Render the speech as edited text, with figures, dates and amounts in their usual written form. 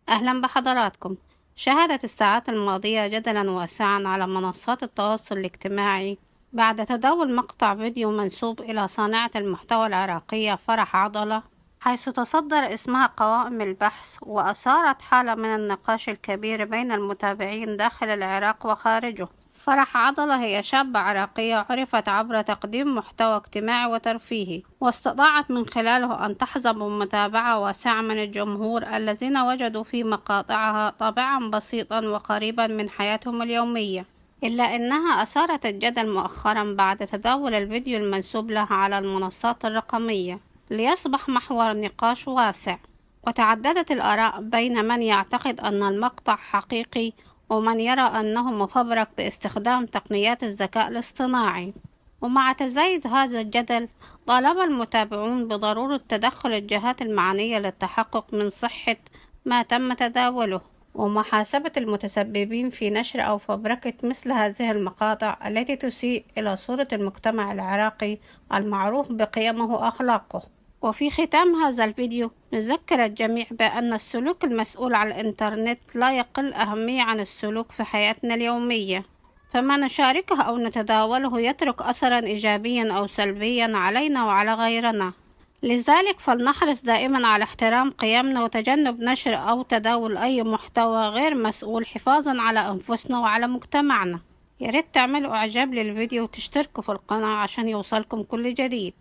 أهلا بحضراتكم. شهدت الساعات الماضية جدلا واسعا على منصات التواصل الاجتماعي بعد تداول مقطع فيديو منسوب إلى صانعة المحتوى العراقية فرح عضلة، حيث تصدر اسمها قوائم البحث، وأثارت حالة من النقاش الكبير بين المتابعين داخل العراق وخارجه. فرح عضلة هي شابة عراقية عرفت عبر تقديم محتوى اجتماعي وترفيهي، واستطاعت من خلاله أن تحظى بمتابعة واسعة من الجمهور الذين وجدوا في مقاطعها طابعا بسيطا وقريبا من حياتهم اليومية. إلا أنها أثارت الجدل مؤخرا بعد تداول الفيديو المنسوب لها على المنصات الرقمية ليصبح محور نقاش واسع، وتعددت الآراء بين من يعتقد أن المقطع حقيقي ومن يرى أنه مفبرك باستخدام تقنيات الذكاء الاصطناعي. ومع تزايد هذا الجدل، طالب المتابعون بضرورة تدخل الجهات المعنية للتحقق من صحة ما تم تداوله، ومحاسبة المتسببين في نشر أو فبركة مثل هذه المقاطع التي تسيء إلى صورة المجتمع العراقي المعروف بقيمه وأخلاقه. وفي ختام هذا الفيديو نذكر الجميع بأن السلوك المسؤول على الإنترنت لا يقل أهمية عن السلوك في حياتنا اليومية، فما نشاركه أو نتداوله يترك أثرا إيجابيا أو سلبيا علينا وعلى غيرنا. لذلك فلنحرص دائما على احترام قيمنا وتجنب نشر أو تداول أي محتوى غير مسؤول، حفاظا على أنفسنا وعلى مجتمعنا. ياريت تعملوا إعجاب للفيديو وتشتركوا في القناة عشان يوصلكم كل جديد.